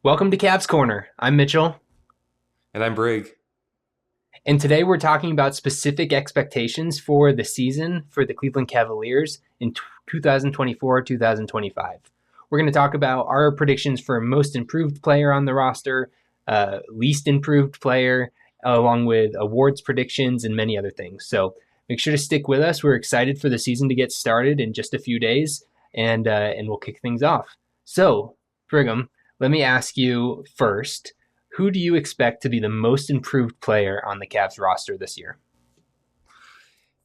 Welcome to Cavs Corner. I'm Mitchell, And I'm Brig. and today we're talking about specific expectations for the season for the Cleveland Cavaliers in 2024-2025. We're going to talk about our predictions for most improved player on the roster, least improved player, along with awards predictions and many other things. So make sure to stick with us. We're excited for the season to get started in just a few days, and we'll kick things off. So, Brigham, let me ask you first, who do you expect to be the most improved player on the Cavs roster this year?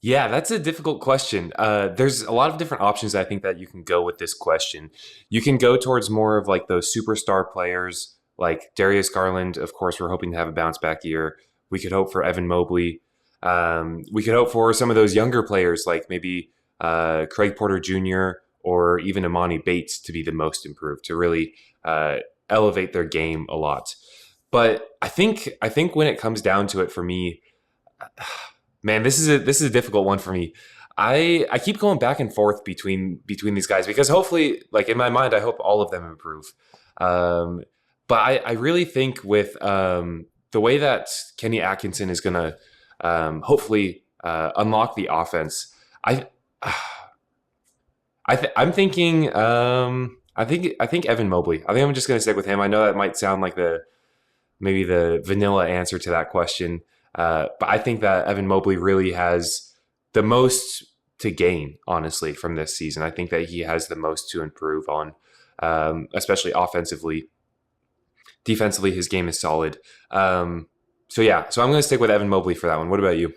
Yeah, that's a difficult question. There's a lot of different options I think that you can go with this question. You can go towards more of like those superstar players like Darius Garland. Of course, we're hoping to have a bounce back year. We could hope for Evan Mobley. We could hope for some of those younger players like maybe Craig Porter Jr. or even Amani Bates to be the most improved, to really elevate their game a lot. But I think when it comes down to it for me, man, this is a difficult one for me. I keep going back and forth between these guys because hopefully, like in my mind, I hope all of them improve. Um, but I really think with the way that Kenny Atkinson is going to hopefully unlock the offense, I I'm thinking I think Evan Mobley. I think I'm just going to stick with him. I know that might sound like the vanilla answer to that question. But I think that Evan Mobley really has the most to gain, honestly, from this season. I think that he has the most to improve on, especially offensively. Defensively, his game is solid. So I'm going to stick with Evan Mobley for that one. What about you?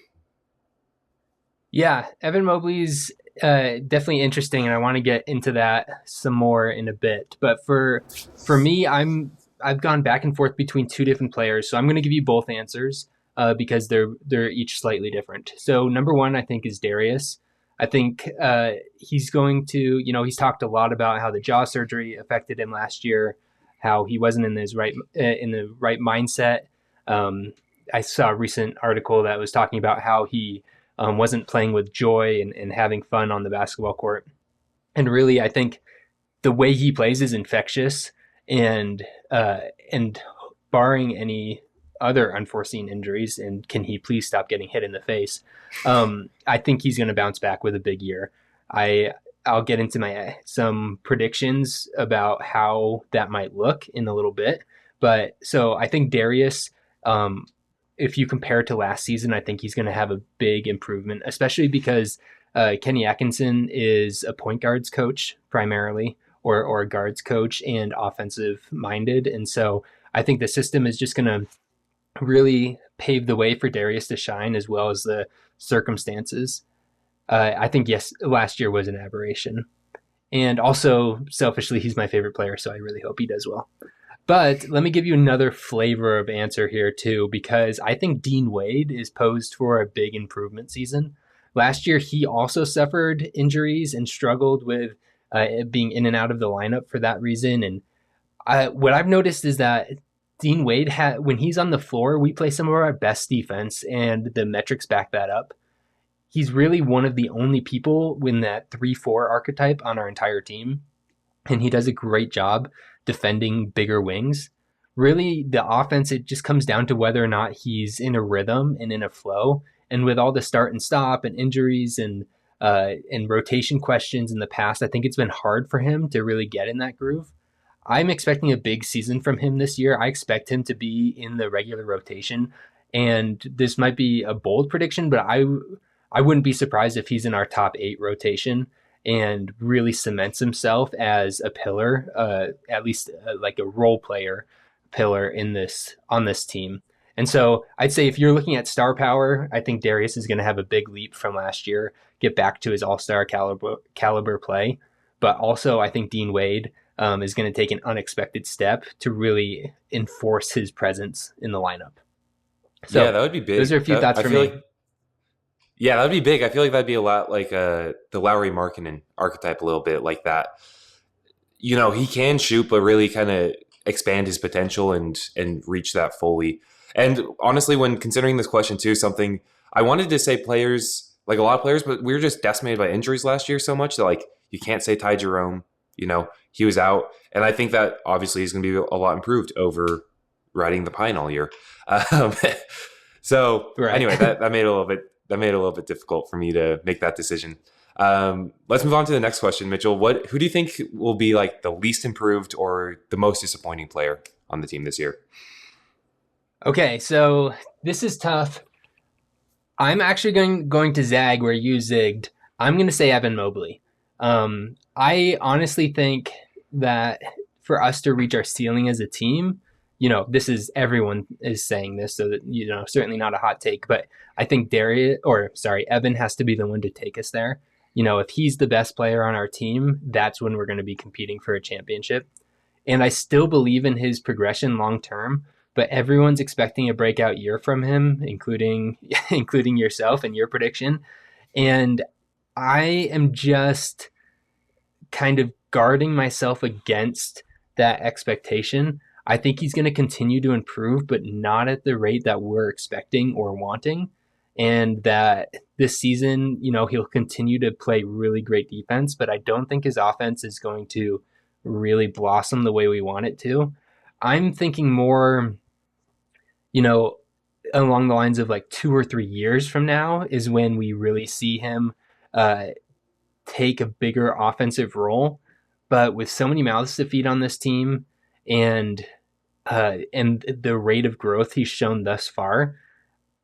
Yeah, Evan Mobley's definitely interesting, and I want to get into that some more in a bit. But for me, I've gone back and forth between two different players, so I'm going to give you both answers because they're each slightly different. So number one, I think, is Darius. I think he's going to, he's talked a lot about how the jaw surgery affected him last year, how he wasn't in the right mindset. I saw a recent article that was talking about how he wasn't playing with joy and having fun on the basketball court. And really, I think the way he plays is infectious, and and barring any other unforeseen injuries, and can he please stop getting hit in the face? I think he's going to bounce back with a big year. I'll get into my some predictions about how that might look in a little bit, but so I think Darius, if you compare it to last season, I think he's going to have a big improvement, especially because Kenny Atkinson is a point guards coach primarily, or a guards coach and offensive minded. And so I think the system is just going to really pave the way for Darius to shine, as well as the circumstances. I think, yes, last year was an aberration. And also, selfishly, he's my favorite player, so I really hope he does well. But let me give you another flavor of answer here, too, because I think Dean Wade is posed for a big improvement season. Last year, he also suffered injuries and struggled with being in and out of the lineup for that reason. And what I've noticed is that Dean Wade, when he's on the floor, we play some of our best defense, and the metrics back that up. He's really one of the only people in that 3-4 archetype on our entire team, and he does a great job defending bigger wings. Really, the offense, it just comes down to whether or not he's in a rhythm and in a flow. And with all the start and stop and injuries and rotation questions in the past, I think it's been hard for him to really get in that groove. I'm expecting a big season from him this year. I expect him to be in the regular rotation, and this might be a bold prediction, but I wouldn't be surprised if he's in our top 8 rotation and really cements himself as a pillar, at least like a role player pillar on this team. And so I'd say if you're looking at star power, I think Darius is going to have a big leap from last year, get back to his all-star caliber play. But also I think Dean Wade is going to take an unexpected step to really enforce his presence in the lineup. So Yeah, that would be big. those are a few thoughts I for feel me. like Yeah, that would be big. I feel like that'd be a lot like the Lowry Markkinen archetype, a little bit like that. He can shoot, but really kind of expand his potential and reach that fully. And honestly, when considering this question too, something I wanted to say players, like a lot of players, but we were just decimated by injuries last year so much that like you can't say Ty Jerome. he was out. And I think that obviously is going to be a lot improved over riding the pine all year. Um, so Right. anyway, that made it a little bit difficult for me to make that decision. Let's move on to the next question, Mitchell. Who do you think will be like the least improved or the most disappointing player on the team this year? Okay, so this is tough. I'm actually going to zag where you zigged. I'm going to say Evan Mobley. I honestly think that for us to reach our ceiling as a team, this is everyone is saying this, so that certainly not a hot take, but I think Evan has to be the one to take us there. If he's the best player on our team, that's when we're going to be competing for a championship. And I still believe in his progression long term, but everyone's expecting a breakout year from him, including including yourself and your prediction. And I am just kind of guarding myself against that expectation. I think he's going to continue to improve, but not at the rate that we're expecting or wanting. And that this season, he'll continue to play really great defense, but I don't think his offense is going to really blossom the way we want it to. I'm thinking more, you know, along the lines of like 2 or 3 years from now is when we really see him uh, take a bigger offensive role. But with so many mouths to feed on this team, and the rate of growth he's shown thus far,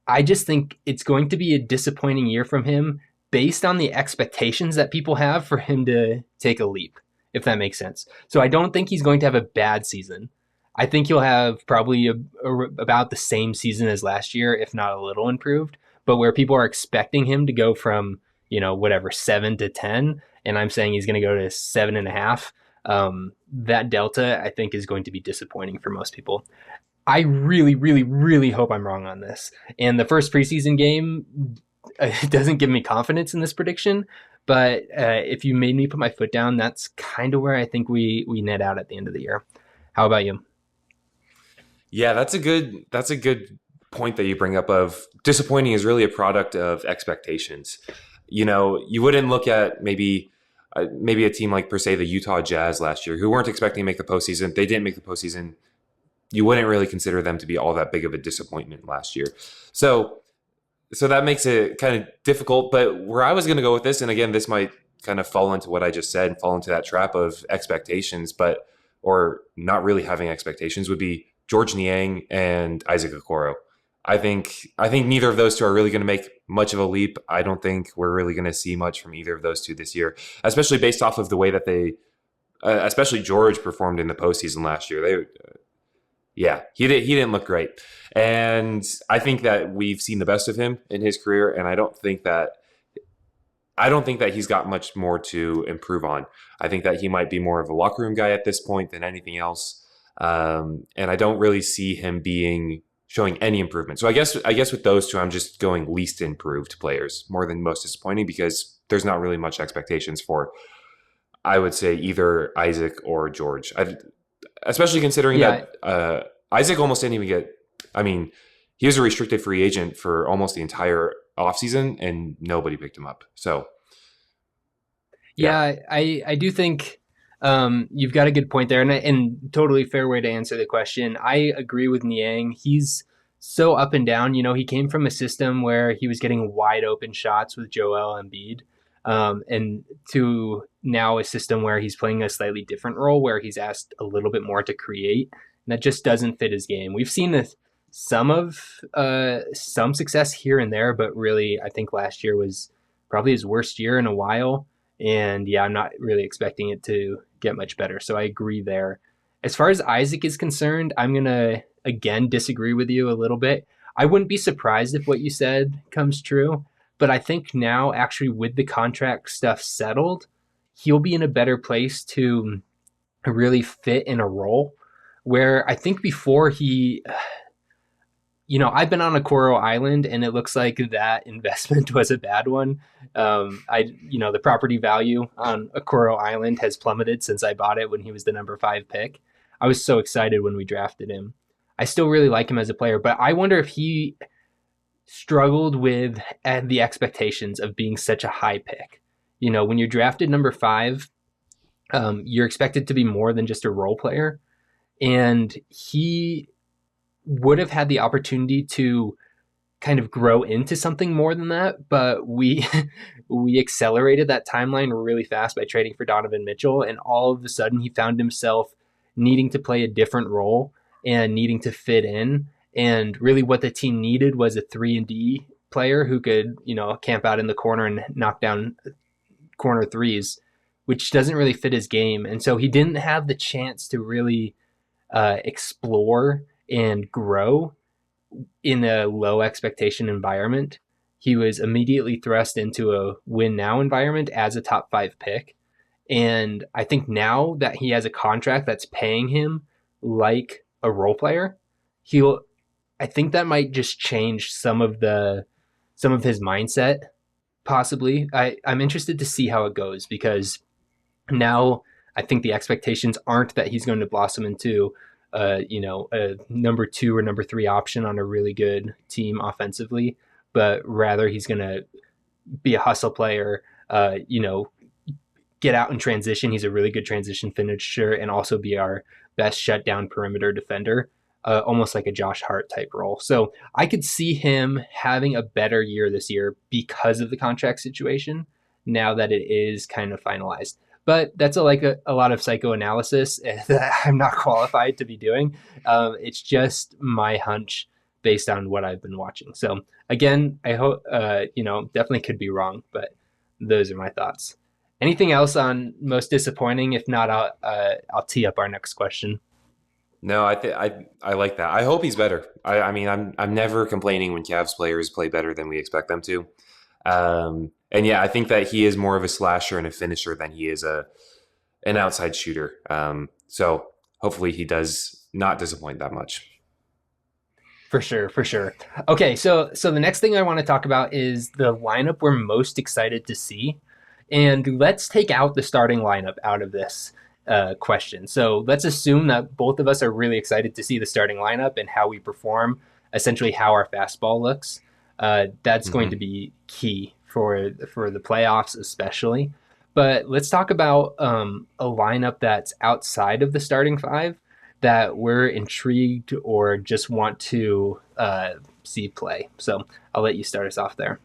I just think it's going to be a disappointing year from him based on the expectations that people have for him to take a leap, if that makes sense. So I don't think he's going to have a bad season. I think he'll have probably about the same season as last year, if not a little improved. But where people are expecting him to go from, whatever, 7 to 10, and I'm saying he's going to go to 7.5, that delta, I think, is going to be disappointing for most people. I really, really, really hope I'm wrong on this. And the first preseason game doesn't give me confidence in this prediction. But if you made me put my foot down, that's kind of where I think we net out at the end of the year. How about you? Yeah, that's a good point that you bring up of disappointing is really a product of expectations. You wouldn't look at maybe a team like per se the Utah Jazz last year who weren't expecting to make the postseason. They didn't make the postseason. You wouldn't really consider them to be all that big of a disappointment last year. So that makes it kind of difficult. But where I was going to go with this, and again, this might kind of fall into what I just said, fall into that trap of expectations, or not really having expectations, would be George Niang and Isaac Okoro. I think neither of those two are really going to make much of a leap. I don't think we're really going to see much from either of those two this year, especially based off of the way that especially George performed in the postseason last year. He didn't look great, and I think that we've seen the best of him in his career, and I don't think that he's got much more to improve on. I think that he might be more of a locker room guy at this point than anything else, and I don't really see him showing any improvement. So I guess with those two, I'm just going least improved players more than most disappointing because there's not really much expectations for, I would say, either Isaac or George. Especially considering Yeah, that Isaac almost didn't even get. I mean, he was a restricted free agent for almost the entire offseason, and nobody picked him up. So, yeah. yeah, I do think you've got a good point there, and totally fair way to answer the question. I agree with Niang. He's so up and down. He came from a system where he was getting wide open shots with Joel Embiid, and to now a system where he's playing a slightly different role, where he's asked a little bit more to create, and that just doesn't fit his game. We've seen some success here and there, but really, I think last year was probably his worst year in a while. And yeah, I'm not really expecting it to get much better. So I agree there. As far as Isaac is concerned, I'm going to, again, disagree with you a little bit. I wouldn't be surprised if what you said comes true. But I think now, actually, with the contract stuff settled, he'll be in a better place to really fit in a role where I think before I've been on a Coral Island, and it looks like that investment was a bad one. The property value on a Coral Island has plummeted since I bought it when he was the number 5 pick. I was so excited when we drafted him. I still really like him as a player, but I wonder if he struggled with the expectations of being such a high pick. When you're drafted number 5, you're expected to be more than just a role player, and he would have had the opportunity to kind of grow into something more than that, but we we accelerated that timeline really fast by trading for Donovan Mitchell, and all of a sudden he found himself needing to play a different role and needing to fit in. And really, what the team needed was a 3-and-D player who could, camp out in the corner and knock down corner threes, which doesn't really fit his game. And so he didn't have the chance to really explore and grow in a low expectation environment. He was immediately thrust into a win now environment as a top 5 pick. And I think now that he has a contract that's paying him like a role player, I think that might just change some of his mindset, possibly. I'm interested to see how it goes, because now I think the expectations aren't that he's going to blossom into a number 2 or number 3 option on a really good team offensively, but rather he's going to be a hustle player, get out in transition. He's a really good transition finisher, and also be our best shutdown perimeter defender, almost like a Josh Hart type role. So I could see him having a better year this year because of the contract situation, now that it is kind of finalized. But that's a lot of psychoanalysis that I'm not qualified to be doing. It's just my hunch based on what I've been watching. So again, I hope, definitely could be wrong, but those are my thoughts. Anything else on most disappointing? If not, I'll tee up our next question. No, I like that. I hope he's better. I mean, I'm never complaining when Cavs players play better than we expect them to. And yeah, I think that he is more of a slasher and a finisher than he is an outside shooter. So hopefully he does not disappoint that much. For sure, for sure. Okay, so the next thing I want to talk about is the lineup we're most excited to see. And let's take out the starting lineup out of this question. So let's assume that both of us are really excited to see the starting lineup and how we perform, essentially how our fastball looks. That's going to be key for the playoffs especially. But let's talk about a lineup that's outside of the starting 5 that we're intrigued or just want to see play. So I'll let you start us off there.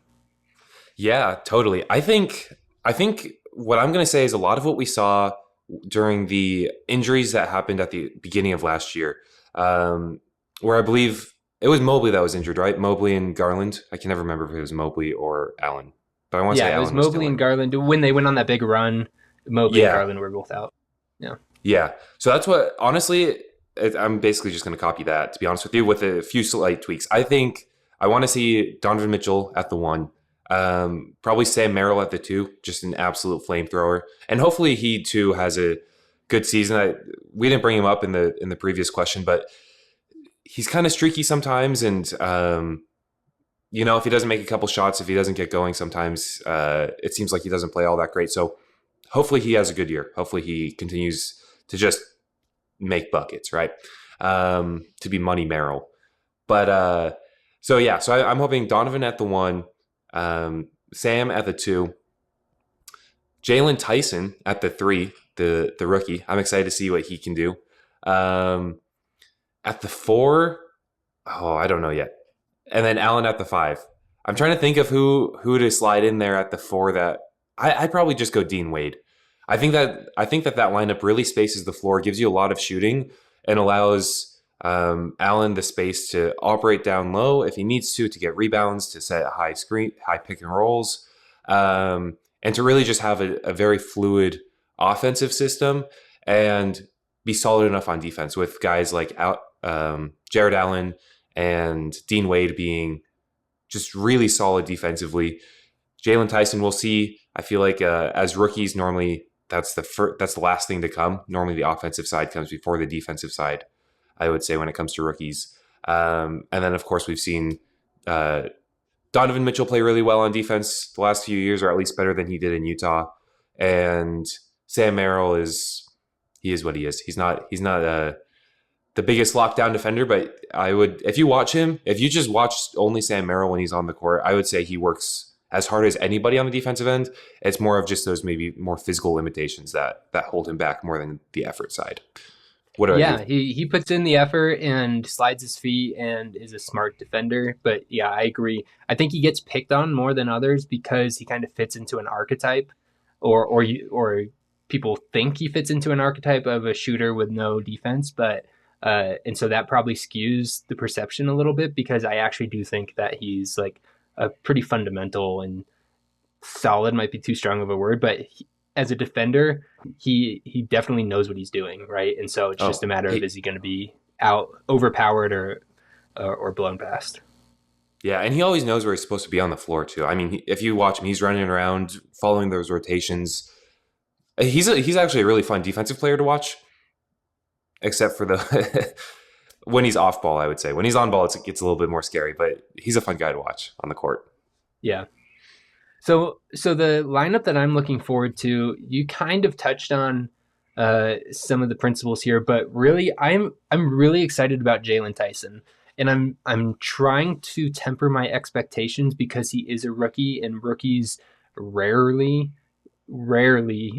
Yeah, totally. I think what I'm going to say is a lot of what we saw during the injuries that happened at the beginning of last year, where I believe it was Mobley that was injured, right? Mobley and Garland. I can never remember if it was Mobley or Allen, but I want to say it was Allen was Mobley and Garland. When they went on that big run, Mobley and Garland were both out. Yeah. So that's what, honestly, I'm basically just going to copy that, to be honest with you, with a few slight tweaks. I think I want to see Donovan Mitchell at the 1. Probably Sam Merrill at the 2, just an absolute flamethrower. And hopefully he too has a good season. We didn't bring him up in the previous question, but he's kind of streaky sometimes. And, if he doesn't make a couple shots, if he doesn't get going, sometimes it seems like he doesn't play all that great. So hopefully he has a good year. Hopefully he continues to just make buckets, right? To be Money Merrill. But so I'm hoping Donovan at the 1, Sam at the 2, Jalen Tyson at the 3, the rookie. I'm excited to see what he can do. At the 4, I don't know yet. And then Allen at the 5. I'm trying to think of who to slide in there at the 4. That I'd probably just go Dean Wade. I think that lineup really spaces the floor, gives you a lot of shooting, and allows Allen the space to operate down low if he needs to get rebounds, to set high pick and rolls, and to really just have a very fluid offensive system and be solid enough on defense, with guys like Jared Allen and Dean Wade being just really solid defensively. Jalen Tyson, we'll see. I feel like as rookies, normally that's the last thing to come. Normally the offensive side comes before the defensive side, I would say, when it comes to rookies. And then, of course, we've seen Donovan Mitchell play really well on defense the last few years, or at least better than he did in Utah. And Sam Merrill is what he is. He's not the biggest lockdown defender, but if you just watch only Sam Merrill when he's on the court, I would say he works as hard as anybody on the defensive end. It's more of just those maybe more physical limitations that hold him back more than the effort side. What about you? Yeah, he puts in the effort and slides his feet and is a smart defender. But yeah, I agree. I think he gets picked on more than others because he kind of fits into an archetype, or people think he fits into an archetype of a shooter with no defense. But and so that probably skews the perception a little bit because I actually do think that he's like a pretty fundamental and solid might be too strong of a word, but as a defender, he definitely knows what he's doing, right? And so it's just a matter of is he going to be out overpowered or blown past? Yeah, and he always knows where he's supposed to be on the floor too. I mean, if you watch him, he's running around, following those rotations. He's actually a really fun defensive player to watch, except for the when he's off ball. I would say when he's on ball, it gets a little bit more scary. But he's a fun guy to watch on the court. Yeah. So the lineup that I'm looking forward to, you kind of touched on some of the principles here, but really, I'm really excited about Jalen Tyson, and I'm trying to temper my expectations because he is a rookie, and rookies rarely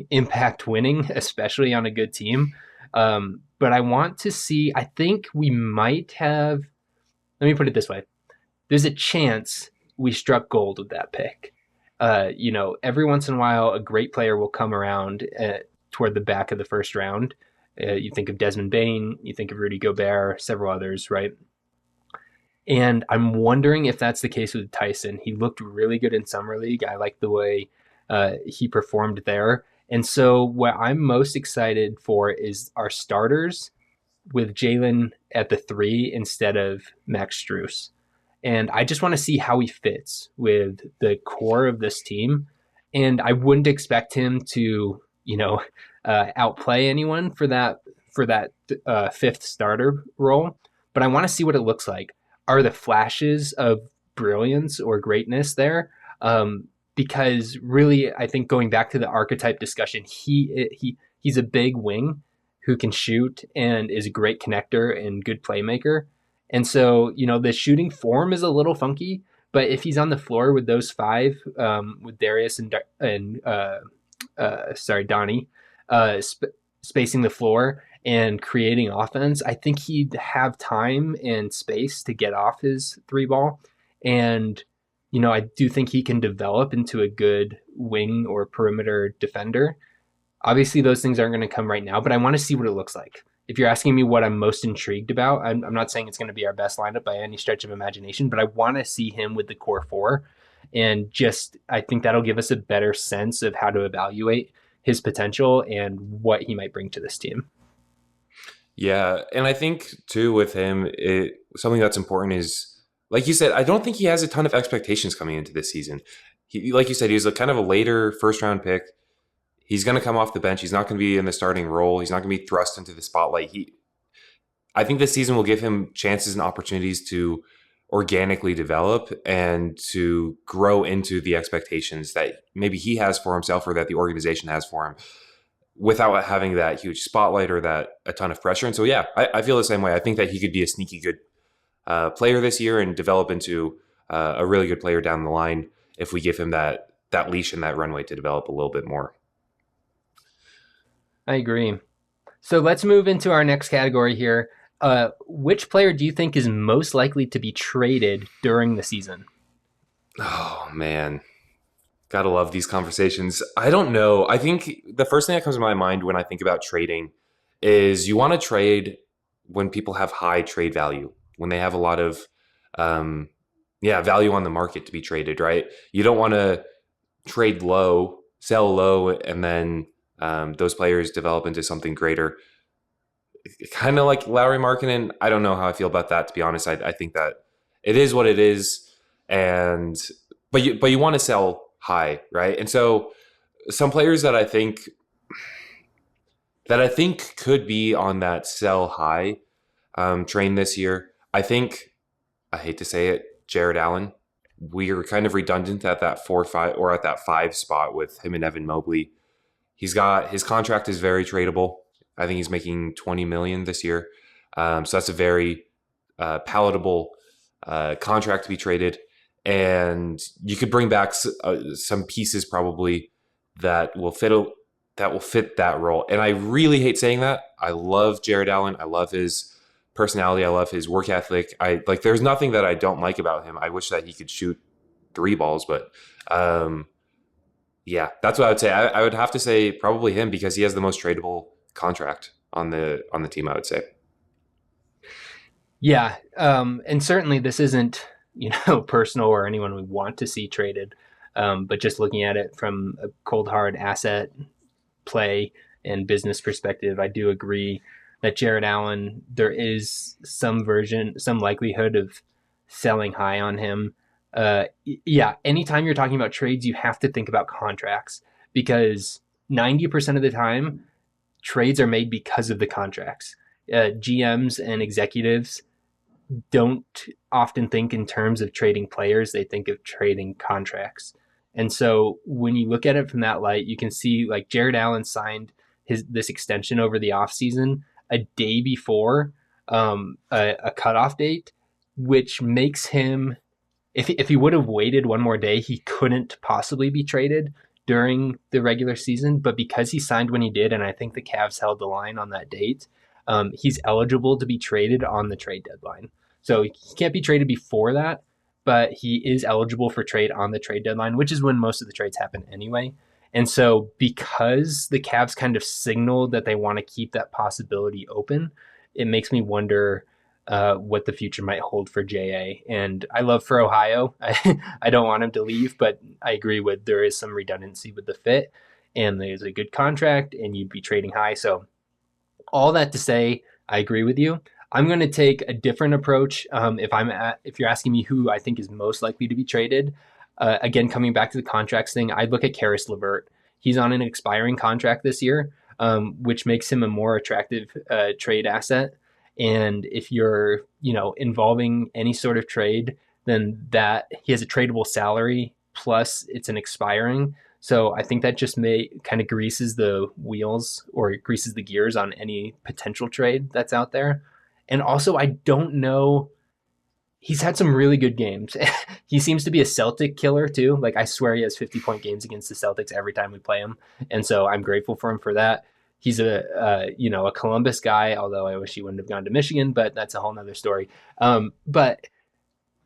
impact winning, especially on a good team. But I want to see. I think we might have. Let me put it this way: there's a chance we struck gold with that pick. Every once in a while, a great player will come around toward the back of the first round. You think of Desmond Bain, you think of Rudy Gobert, several others, right? And I'm wondering if that's the case with Tyson. He looked really good in Summer League. I like the way he performed there. And so what I'm most excited for is our starters with Jalen at the 3 instead of Max Strus. And I just want to see how he fits with the core of this team. And I wouldn't expect him to, outplay anyone for that fifth starter role. But I want to see what it looks like. Are the flashes of brilliance or greatness there? Because really, I think going back to the archetype discussion, he's a big wing who can shoot and is a great connector and good playmaker. And so, the shooting form is a little funky, but if he's on the floor with those 5, with Darius and Donnie, spacing the floor and creating offense, I think he'd have time and space to get off his 3 ball. And, I do think he can develop into a good wing or perimeter defender. Obviously, those things aren't going to come right now, but I want to see what it looks like. If you're asking me what I'm most intrigued about, I'm not saying it's going to be our best lineup by any stretch of imagination, but I want to see him with the core 4. And I think that'll give us a better sense of how to evaluate his potential and what he might bring to this team. Yeah. And I think too with him, something that's important is, like you said, I don't think he has a ton of expectations coming into this season. Like you said, he was kind of a later first round pick. He's going to come off the bench. He's not going to be in the starting role. He's not going to be thrust into the spotlight. I think this season will give him chances and opportunities to organically develop and to grow into the expectations that maybe he has for himself or that the organization has for him without having that huge spotlight or that a ton of pressure. And so, yeah, I feel the same way. I think that he could be a sneaky good player this year and develop into a really good player down the line if we give him that leash and that runway to develop a little bit more. I agree. So let's move into our next category here. Which player do you think is most likely to be traded during the season? Oh, man. Gotta love these conversations. I don't know. I think the first thing that comes to my mind when I think about trading is you want to trade when people have high trade value, when they have a lot of value on the market to be traded, right? You don't want to trade low, sell low, and then those players develop into something greater. Kind of like Lauri Markkanen. I don't know how I feel about that, to be honest. I think that it is what it is, but you want to sell high, right? And so some players that I think could be on that sell high train this year. I think, I hate to say it, Jared Allen. We are kind of redundant at that 4-5 or at that 5 spot with him and Evan Mobley. His contract is very tradable. I think he's making $20 million this year. So that's a very palatable contract to be traded. and you could bring back some pieces probably that will fit that role. And I really hate saying that. I love Jared Allen. I love his personality. I love his work ethic. I like. There's nothing that I don't like about him. I wish that he could shoot three balls, but yeah, that's what I would say. I would have to say probably him because he has the most tradable contract on the team. I would say. Yeah, and certainly this isn't personal or anyone we want to see traded, but just looking at it from a cold hard asset play and business perspective, I do agree that Jared Allen, there is some likelihood of selling high on him. Yeah, anytime you're talking about trades, you have to think about contracts because 90% of the time, trades are made because of the contracts. GMs and executives don't often think in terms of trading players, they think of trading contracts. And so when you look at it from that light, you can see like Jared Allen signed this extension over the offseason a day before a cutoff date, which makes him, if he would have waited one more day, he couldn't possibly be traded during the regular season. But because he signed when he did, and I think the Cavs held the line on that date, he's eligible to be traded on the trade deadline. So he can't be traded before that, but he is eligible for trade on the trade deadline, which is when most of the trades happen anyway. And so because the Cavs kind of signaled that they want to keep that possibility open, it makes me wonder what the future might hold for JA. And I love for Ohio. I don't want him to leave, but I agree with there is some redundancy with the fit and there's a good contract and you'd be trading high. So all that to say, I agree with you. I'm going to take a different approach. If you're asking me who I think is most likely to be traded, again, coming back to the contracts thing, I'd look at Karis Lavert. He's on an expiring contract this year, which makes him a more attractive trade asset. And if you're, involving any sort of trade, then that he has a tradable salary plus it's an expiring. So I think that just kind of greases the wheels or greases the gears on any potential trade that's out there. And also, I don't know. He's had some really good games. He seems to be a Celtic killer too. Like I swear he has 50-point games against the Celtics every time we play him. And so I'm grateful for him for that. He's a Columbus guy, although I wish he wouldn't have gone to Michigan, but that's a whole nother story. But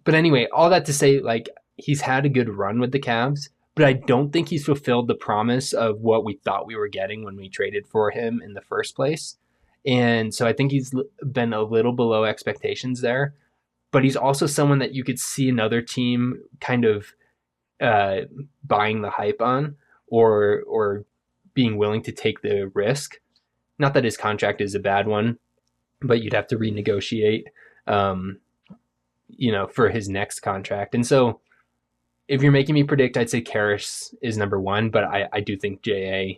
anyway, all that to say, like he's had a good run with the Cavs, but I don't think he's fulfilled the promise of what we thought we were getting when we traded for him in the first place. And so I think he's been a little below expectations there, but he's also someone that you could see another team kind of buying the hype on or being willing to take the risk. Not that his contract is a bad one, but you'd have to renegotiate, for his next contract. And so if you're making me predict, I'd say Karis is number one, but I do think JA,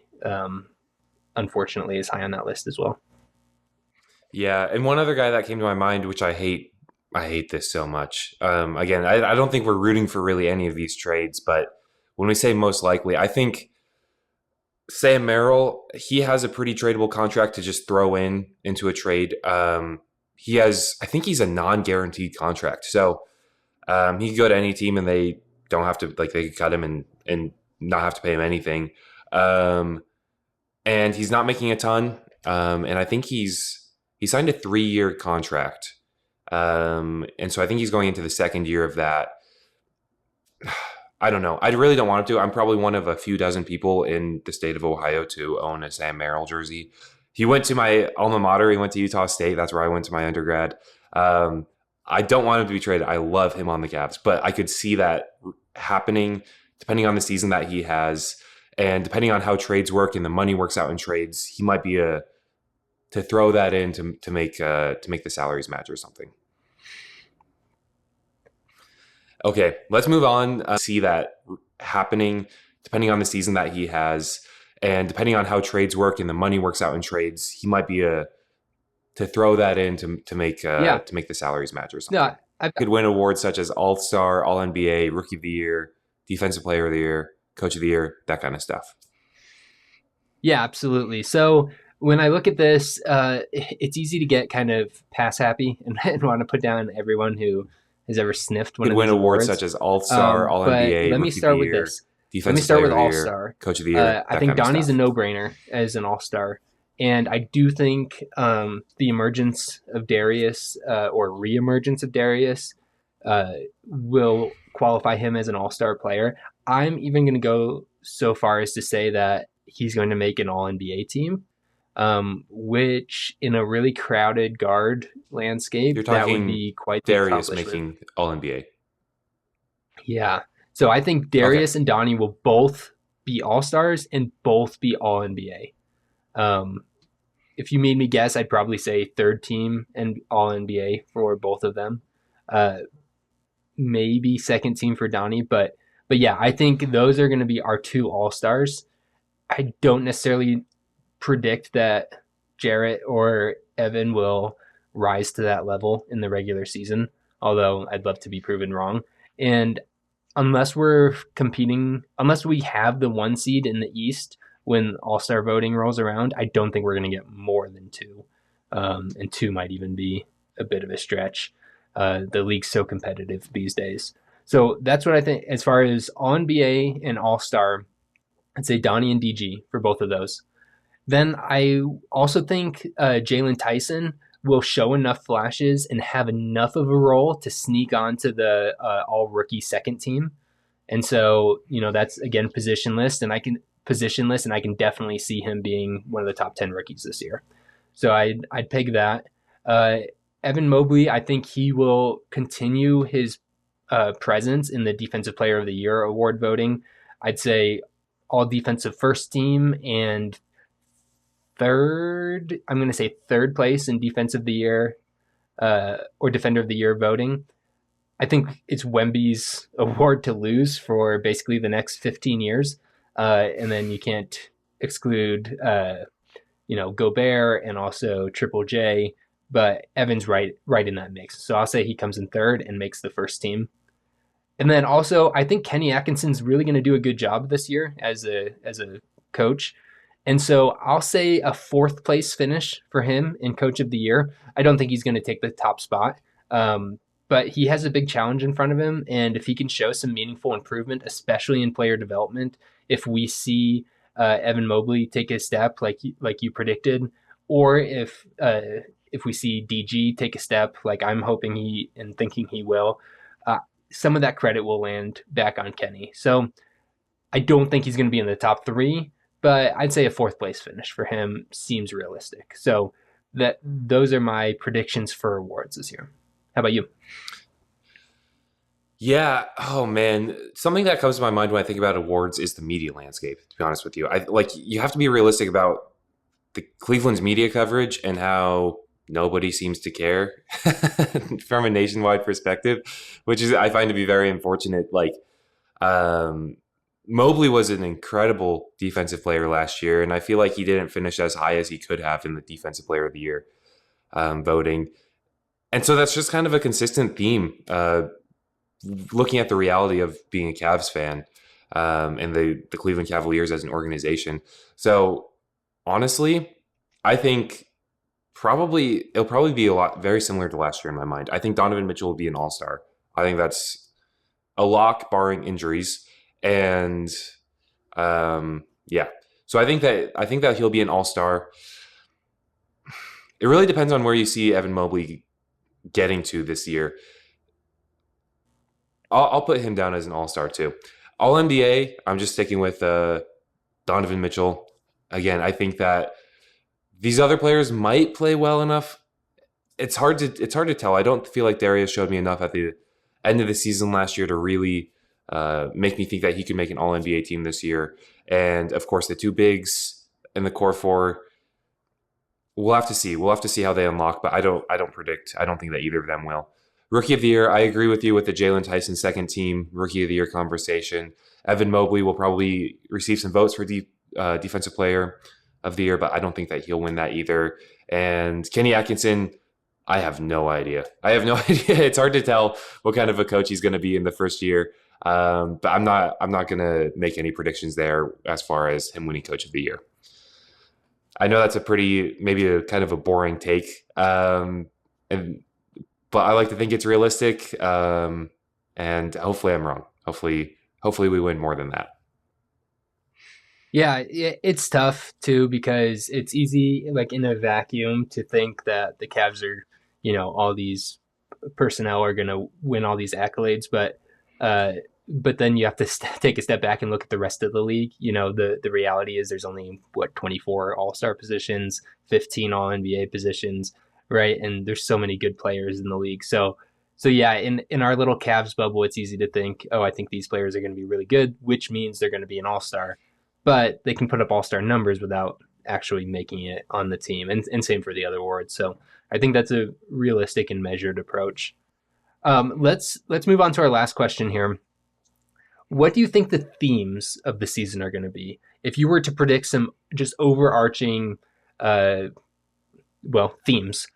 unfortunately, is high on that list as well. Yeah, and one other guy that came to my mind, which I hate this so much. Again, I don't think we're rooting for really any of these trades, but when we say most likely, I think Sam Merrill, he has a pretty tradable contract to just throw into a trade. I think he's a non-guaranteed contract, so he could go to any team and they don't have to they could cut him and not have to pay him anything. And he's not making a ton, and I think he signed a 3-year contract. And so I think he's going into the second year of that. I don't know. I really don't want him to. I'm probably one of a few dozen people in the state of Ohio to own a Sam Merrill jersey. He went to my alma mater. He went to Utah State. That's where I went to my undergrad. I don't want him to be traded. I love him on the Cavs, but I could see that happening depending on the season that he has and depending on how trades work and the money works out in trades. He might be to throw that in to make the salaries match or something. Okay, let's move on. See that happening depending on the season that he has and depending on how trades work and the money works out in trades. He might be to throw that in to make the salaries match or something. Yeah, could win awards such as All-Star, All-NBA, Rookie of the Year, Defensive Player of the Year, Coach of the Year, that kind of stuff. Yeah, absolutely. So when I look at this, it's easy to get kind of pass happy and want to put down everyone who has ever sniffed one He'd of win these awards awards. such as All Star, All But NBA, let me Rookie of the start with Year, this. Let me Defensive start Player with of the All Year, Star. Coach of the Year, I that think kind of Donnie's a stuff. no-brainer as an All Star, and I do think the emergence of Darius or re-emergence of Darius will qualify him as an All Star player. I'm even going to go so far as to say that he's going to make an All NBA team, which in a really crowded guard You're landscape, that would talking be quite the Darius accomplishment. making All NBA. Yeah. So I think Okay. Darius and Donnie will both be All Stars and both be All NBA. If you made me guess, I'd probably say third team and All NBA for both of them. Uh, Maybe second team for Donnie, but yeah, I think those are going to be our two All Stars. I don't necessarily predict that Jarrett or Evan will rise to that level in the regular season, although I'd love to be proven wrong. And unless we're competing, unless we have the one seed in the East when All Star voting rolls around, I don't think we're going to get more than two. And two might even be a bit of a stretch. The league's so competitive these days. So that's what I think as far as All NBA and All Star. I'd say Donnie and DG for both of those. Then I also think Jalen Tyson will show enough flashes and have enough of a role to sneak onto the all rookie second team. And so, that's again positionless, and I can definitely see him being one of the top 10 rookies this year. So I'd peg that. Uh, Evan Mobley, I think he will continue his presence in the Defensive Player of the Year award voting. I'd say all defensive first team and third. I'm going to say third place in Defensive of the Year or Defender of the Year voting. I think it's Wemby's award to lose for basically the next 15 years. And then you can't exclude, Gobert and also Triple J, but Evan's right in that mix. So I'll say he comes in third and makes the first team. And then also, I think Kenny Atkinson's really going to do a good job this year as a coach. And so I'll say a fourth place finish for him in Coach of the Year. I don't think he's going to take the top spot, but he has a big challenge in front of him. And if he can show some meaningful improvement, especially in player development, if we see Evan Mobley take a step like you predicted, or if we see DG take a step like I'm hoping he and thinking he will, uh, some of that credit will land back on Kenny. So I don't think he's going to be in the top three, but I'd say a fourth place finish for him seems realistic. So those are my predictions for awards this year. How about you? Yeah. Oh man, something that comes to my mind when I think about awards is the media landscape. To be honest with you, I like you have to be realistic about the Cleveland's media coverage and how nobody seems to care from a nationwide perspective, which is I find to be very unfortunate. Like um, Mobley was an incredible defensive player last year, and I feel like he didn't finish as high as he could have in the Defensive Player of the Year voting. And so that's just kind of a consistent theme. Looking at the reality of being a Cavs fan and the Cleveland Cavaliers as an organization. So honestly, I think it'll probably be a lot very similar to last year in my mind. I think Donovan Mitchell will be an all-star. I think that's a lock barring injuries. And yeah. So I think that he'll be an all-star. It really depends on where you see Evan Mobley getting to this year. I'll put him down as an all-star too. All NBA, I'm just sticking with Donovan Mitchell. Again, I think that these other players might play well enough. It's hard to tell. I don't feel like Darius showed me enough at the end of the season last year to really make me think that he could make an All NBA team this year. And of course, the two bigs and the core four. We'll have to see. We'll have to see how they unlock, but I don't predict. I don't think that either of them will. Rookie of the Year, I agree with you with the Jalen Tyson second team Rookie of the Year conversation. Evan Mobley will probably receive some votes for Defensive Player of the Year, but I don't think that he'll win that either. And Kenny Atkinson, I have no idea. I have no idea. It's hard to tell what kind of a coach he's going to be in the first year. But I'm not going to make any predictions there as far as him winning Coach of the Year. I know that's maybe a kind of a boring take, but but I like to think it's realistic. And hopefully I'm wrong. Hopefully we win more than that. Yeah, it's tough too because it's easy, like in a vacuum, to think that the Cavs are, all these personnel are going to win all these accolades, uh, but then you have to take a step back and look at the rest of the league. The reality is there's only 24 All Star positions, 15 All NBA positions, right? And there's so many good players in the league. So yeah, in our little Cavs bubble, it's easy to think, oh, I think these players are going to be really good, which means they're going to be an All Star, but they can put up All Star numbers without actually making it on the team, and same for the other awards. So I think that's a realistic and measured approach. Let's move on to our last question here. What do you think the themes of the season are going to be? If you were to predict some just overarching, uh, themes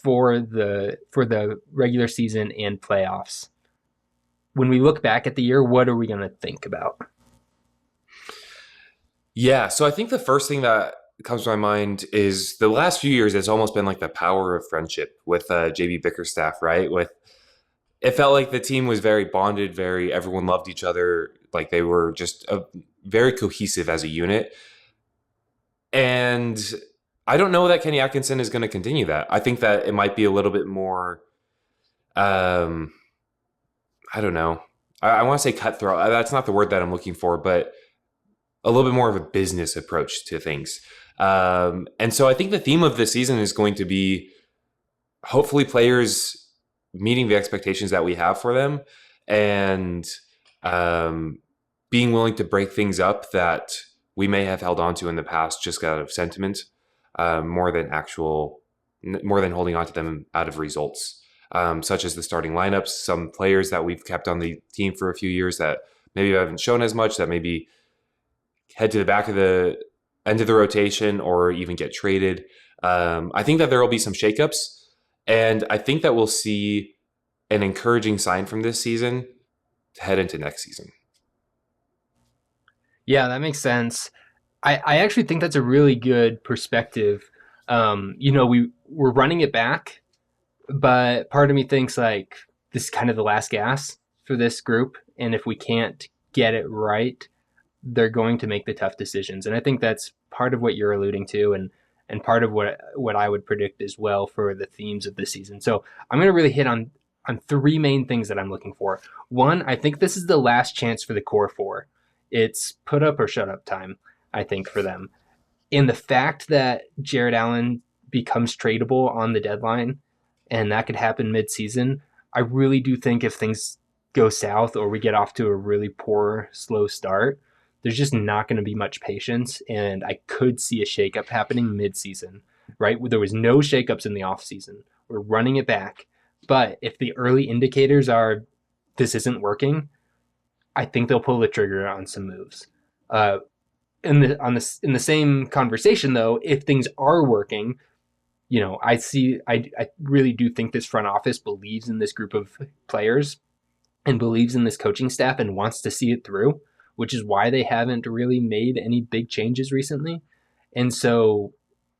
for the regular season and playoffs, when we look back at the year, what are we going to think about? Yeah, so I think the first thing that comes to my mind is the last few years. It's almost been like the power of friendship with JB Bickerstaff, right? With it felt like the team was very bonded, very everyone loved each other, like they were just very cohesive as a unit. And I don't know that Kenny Atkinson is going to continue that. I think that it might be a little bit more. Um, I don't know. I want to say cutthroat. That's not the word that I'm looking for, but a little bit more of a business approach to things. And so I think the theme of the season is going to be hopefully players meeting the expectations that we have for them, and being willing to break things up that we may have held on to in the past just out of sentiment, more than holding on to them out of results, such as the starting lineups, some players that we've kept on the team for a few years that maybe haven't shown as much, that maybe head to the back of the end of the rotation or even get traded. I think that there will be some shakeups, and I think that we'll see an encouraging sign from this season to head into next season. Yeah, that makes sense. I actually think that's a really good perspective. We're running it back, but part of me thinks like this is kind of the last gas for this group, and if we can't get it right, they're going to make the tough decisions. And I think that's part of what you're alluding to, and part of what I would predict as well for the themes of this season. So I'm going to really hit on three main things that I'm looking for. One, I think this is the last chance for the core four. It's put up or shut up time, I think, for them. And the fact that Jared Allen becomes tradable on the deadline, and that could happen mid-season, I really do think if things go south or we get off to a really poor, slow start, there's just not going to be much patience, and I could see a shakeup happening mid-season, right? There was no shakeups in the offseason. We're running it back. But if the early indicators are this isn't working, I think they'll pull the trigger on some moves. In the same conversation, though, if things are working, I really do think this front office believes in this group of players and believes in this coaching staff and wants to see it through, which is why they haven't really made any big changes recently. And so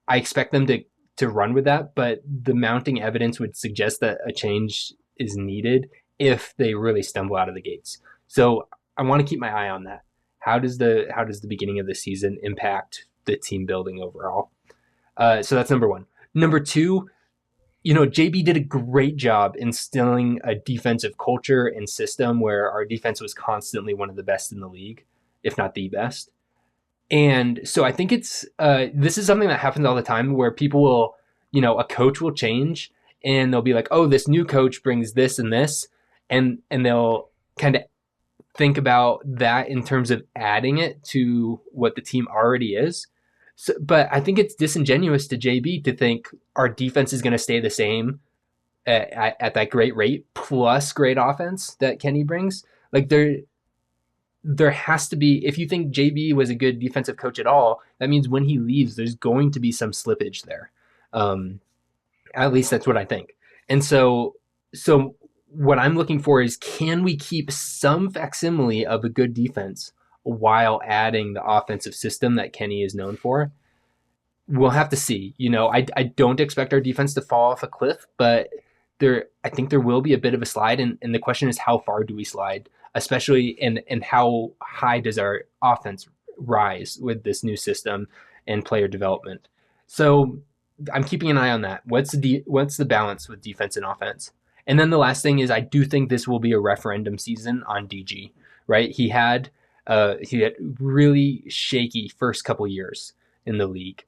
I expect them to run with that, but the mounting evidence would suggest that a change is needed if they really stumble out of the gates. So I want to keep my eye on that. How does the beginning of the season impact the team building overall? So that's number one. Number two, JB did a great job instilling a defensive culture and system where our defense was constantly one of the best in the league, if not the best. And so I think this is something that happens all the time where people will, a coach will change and they'll be like, oh, this new coach brings this and this, and they'll kind of think about that in terms of adding it to what the team already is. So, but I think it's disingenuous to JB to think our defense is going to stay the same at that great rate plus great offense that Kenny brings. Like there has to be, if you think JB was a good defensive coach at all, that means when he leaves, there's going to be some slippage there. At least that's what I think. And so what I'm looking for is, can we keep some facsimile of a good defense while adding the offensive system that Kenny is known for? We'll have to see. I don't expect our defense to fall off a cliff, but I think there will be a bit of a slide, and the question is how far do we slide, especially and how high does our offense rise with this new system and player development. So I'm keeping an eye on that. What's the balance with defense and offense? And then the last thing is I do think this will be a referendum season on DG. Right? He had really shaky first couple years in the league.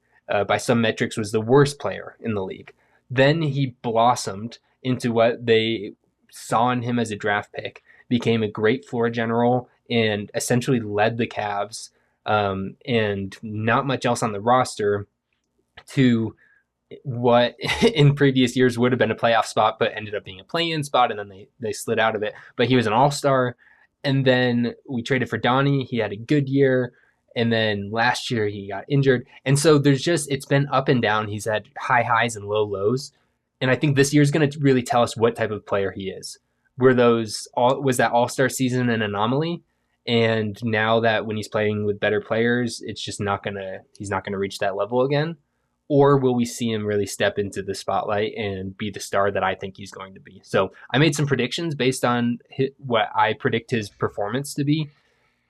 By some metrics, was the worst player in the league. Then he blossomed into what they saw in him as a draft pick, became a great floor general, and essentially led the Cavs, and not much else on the roster to what in previous years would have been a playoff spot, but ended up being a play-in spot, and then they slid out of it. But he was an all-star, and then we traded for Donnie. He had a good year, and then last year he got injured, and so it's been up and down. He's had high highs and low lows, and I think this year is going to really tell us what type of player he is. Was that all-star season an anomaly? And now that when he's playing with better players, he's not gonna reach that level again, or will we see him really step into the spotlight and be the star that I think he's going to be? So I made some predictions based on what I predict his performance to be,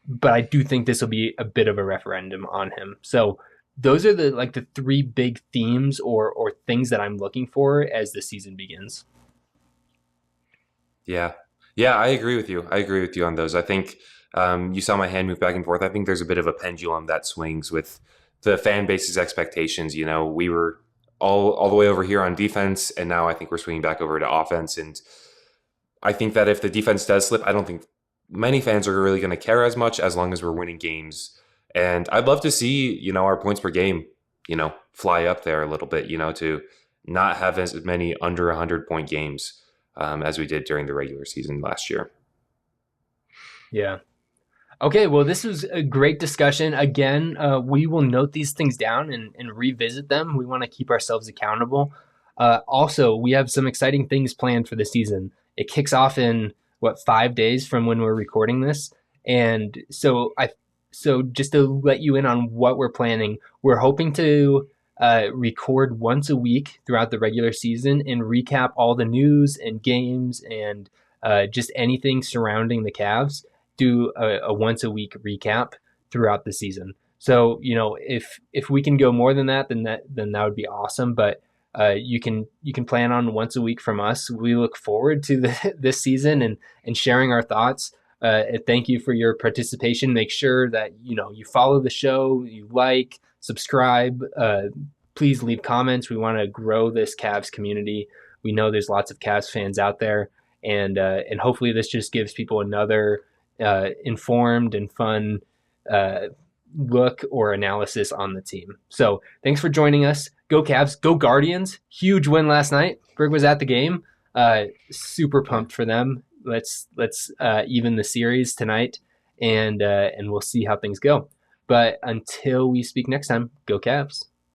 but I do think this will be a bit of a referendum on him. So those are the three big themes or things that I'm looking for as the season begins. Yeah. Yeah, I agree with you. I agree with you on those. I think you saw my hand move back and forth. I think there's a bit of a pendulum that swings with the fan base's expectations. You know, we were all the way over here on defense, and now I think we're swinging back over to offense. And I think that if the defense does slip, I don't think many fans are really going to care as much as long as we're winning games. And I'd love to see, our points per game, fly up there a little bit, to not have as many under 100-point games as we did during the regular season last year. Yeah. Okay, well, this was a great discussion. Again, we will note these things down and revisit them. We want to keep ourselves accountable. Also, we have some exciting things planned for the season. It kicks off in 5 days from when we're recording this, and so just to let you in on what we're planning, we're hoping to record once a week throughout the regular season and recap all the news and games and just anything surrounding the Cavs. Do a once a week recap throughout the season. So if we can go more than that, then that would be awesome. But you can plan on once a week from us. We look forward to this season and sharing our thoughts. Thank you for your participation. Make sure that you follow the show, you subscribe. Please leave comments. We want to grow this Cavs community. We know there's lots of Cavs fans out there, and hopefully this just gives people another informed and fun look or analysis on the team. So thanks for joining us. Go Cavs, go Guardians. Huge win last night. Greg was at the game. Super pumped for them. Let's even the series tonight, and we'll see how things go. But until we speak next time, go Cavs.